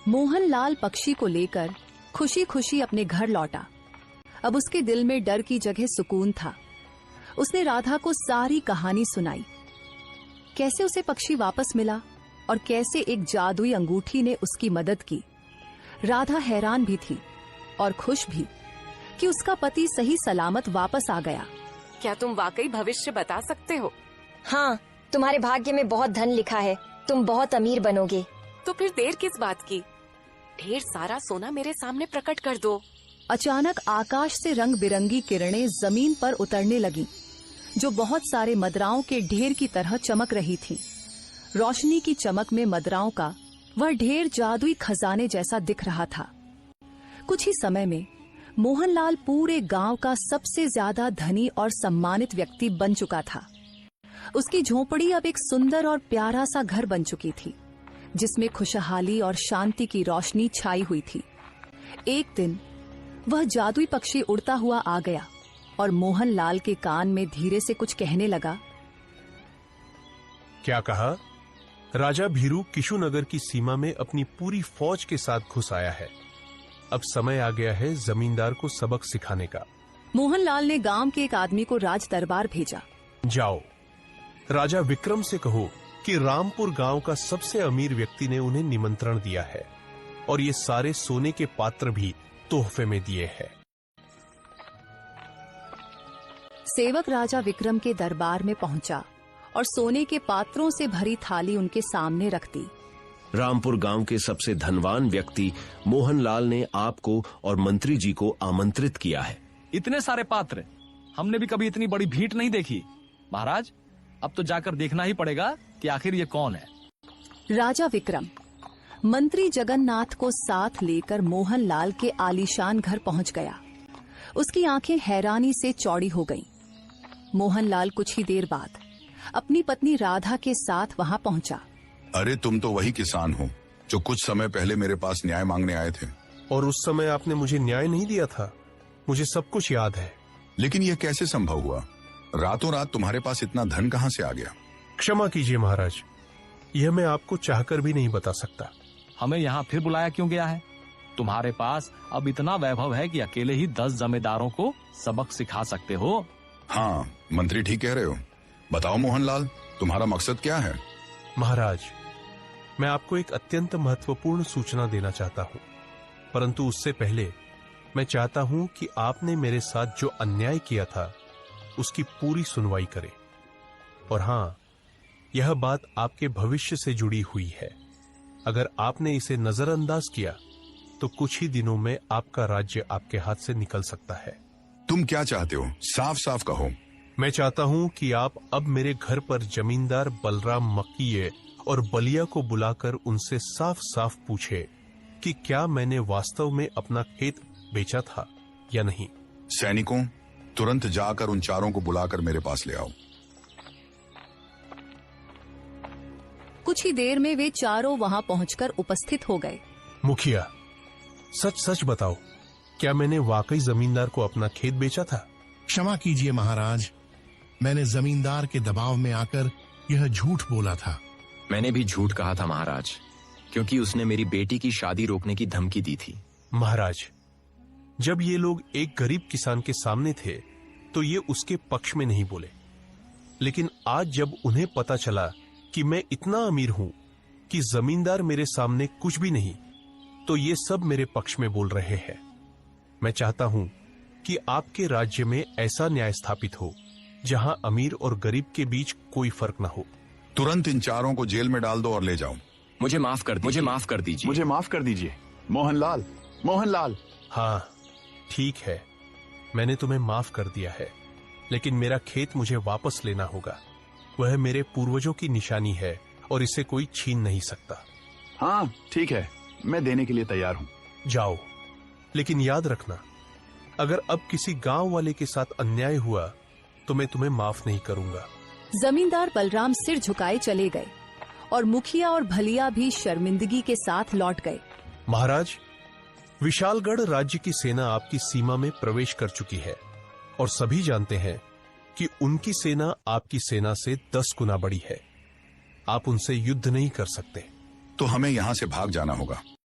मोहनलाल पक्षी को लेकर खुशी खुशी अपने घर लौटा। अब उसके दिल में डर की जगह सुकून था। उसने राधा को सारी कहानी सुनाई, कैसे उसे पक्षी वापस मिला और कैसे एक जादुई अंगूठी ने उसकी मदद की। राधा हैरान भी थी और खुश भी कि उसका पति सही सलामत वापस आ गया। क्या तुम वाकई भविष्य बता सकते हो? हाँ, तुम्हारे भाग्य में बहुत धन लिखा है, तुम बहुत अमीर बनोगे। तो फिर देर किस बात की? ढेर सारा सोना मेरे सामने प्रकट कर दो। अचानक आकाश से रंग बिरंगी किरणें जमीन पर उतरने लगीं, जो बहुत सारे मदराओं के ढेर की तरह चमक रही थीं। रोशनी की चमक में मदराओं का वह ढेर जादुई खजाने जैसा दिख रहा था। कुछ ही समय में मोहनलाल पूरे गांव का सबसे ज्यादा धनी और सम्मानित व्यक्ति बन चुका था। उसकी झोपड़ी अब एक सुंदर और प्यारा सा घर बन चुकी थी, जिसमें खुशहाली और शांति की रोशनी छाई हुई थी। एक दिन वह जादुई पक्षी उड़ता हुआ आ गया और मोहनलाल के कान में धीरे से कुछ कहने लगा। क्या कहा? राजा भीरू किशुनगर की सीमा में अपनी पूरी फौज के साथ घुस आया है। अब समय आ गया है जमींदार को सबक सिखाने का। मोहनलाल ने गांव के एक आदमी को राज दरबार भेजा। जाओ, राजा विक्रम से कहो कि रामपुर गांव का सबसे अमीर व्यक्ति ने उन्हें निमंत्रण दिया है और ये सारे सोने के पात्र भी तोहफे में दिए हैं। सेवक राजा विक्रम के दरबार में पहुंचा और सोने के पात्रों से भरी थाली उनके सामने रख दी। रामपुर गांव के सबसे धनवान व्यक्ति मोहनलाल ने आपको और मंत्री जी को आमंत्रित किया है। इतने सारे पात्र, हमने भी कभी इतनी बड़ी भीड़ नहीं देखी। महाराज, अब तो जाकर देखना ही पड़ेगा कि आखिर ये कौन है। राजा विक्रम मंत्री जगन्नाथ को साथ लेकर मोहनलाल के आलीशान घर पहुंच गया। उसकी आंखें हैरानी से चौड़ी हो गईं। मोहनलाल कुछ ही देर बाद अपनी पत्नी राधा के साथ वहां पहुंचा। अरे, तुम तो वही किसान हो जो कुछ समय पहले मेरे पास न्याय मांगने आए थे। और उस समय आपने मुझे न्याय नहीं दिया था, मुझे सब कुछ याद है। लेकिन यह कैसे संभव हुआ? रातों रात तुम्हारे पास इतना धन कहां से आ गया? क्षमा कीजिए महाराज, यह मैं आपको चाहकर भी नहीं बता सकता। हमें यहाँ फिर बुलाया क्यों गया है? तुम्हारे पास अब इतना वैभव है कि अकेले ही 10 जमींदारों को सबक सिखा सकते हो। हाँ, मंत्री ठीक कह रहे हो। बताओ मोहनलाल, तुम्हारा मकसद क्या है? महाराज, मैं आपको एक अत्यंत महत्वपूर्ण सूचना देना चाहता हूं, परंतु उससे पहले मैं चाहता हूं कि आपने मेरे साथ जो अन्याय किया था उसकी पूरी सुनवाई करें। और हां, यह बात आपके भविष्य से जुड़ी हुई है। अगर आपने इसे नजरअंदाज किया तो कुछ ही दिनों में आपका राज्य आपके हाथ से निकल सकता है। तुम क्या चाहते हो? साफ साफ कहो। मैं चाहता हूं कि आप अब मेरे घर पर जमींदार बलराम मक्कीये और बलिया को बुलाकर उनसे साफ साफ पूछे कि क्या मैंने वास्तव में अपना खेत बेचा था या नहीं। सैनिकों, तुरंत जाकर उन चारों को बुलाकर मेरे पास ले आओ। कुछ ही देर में वे चारों वहां पहुंचकर उपस्थित हो गए। मुखिया, सच सच बताओ, क्या मैंने वाकई जमींदार को अपना खेत बेचा था? क्षमा कीजिए महाराज, मैंने जमींदार के दबाव में आकर यह झूठ बोला था। मैंने भी झूठ कहा था महाराज, क्योंकि उसने मेरी बेटी की शादी रोकने की धमकी दी थी। महाराज, जब ये लोग एक गरीब किसान के सामने थे तो ये उसके पक्ष में नहीं बोले, लेकिन आज जब उन्हें पता चला कि मैं इतना अमीर हूं कि जमींदार मेरे सामने कुछ भी नहीं, तो ये सब मेरे पक्ष में बोल रहे हैं। मैं चाहता हूं कि आपके राज्य में ऐसा न्याय स्थापित हो जहां अमीर और गरीब के बीच कोई फर्क न हो। तुरंत इन चारों को जेल में डाल दो और ले जाओ। मुझे माफ कर दीजिए। मुझे माफ कर दीजिए। मोहनलाल, मोहनलाल। हाँ, ठीक है, मैंने तुम्हें माफ कर दिया है, लेकिन मेरा खेत मुझे वापस लेना होगा। वह मेरे पूर्वजों की निशानी है और इसे कोई छीन नहीं सकता। हाँ ठीक है, मैं देने के लिए तैयार हूँ। जाओ, लेकिन याद रखना, अगर अब किसी गांव वाले के साथ अन्याय हुआ तो मैं तुम्हें माफ नहीं करूंगा। जमींदार बलराम सिर झुकाए चले गए और मुखिया और भलिया भी शर्मिंदगी के साथ लौट गए। महाराज, विशालगढ़ राज्य की सेना आपकी सीमा में प्रवेश कर चुकी है और सभी जानते हैं कि उनकी सेना आपकी सेना से 10 गुना बड़ी है। आप उनसे युद्ध नहीं कर सकते। तो हमें यहां से भाग जाना होगा।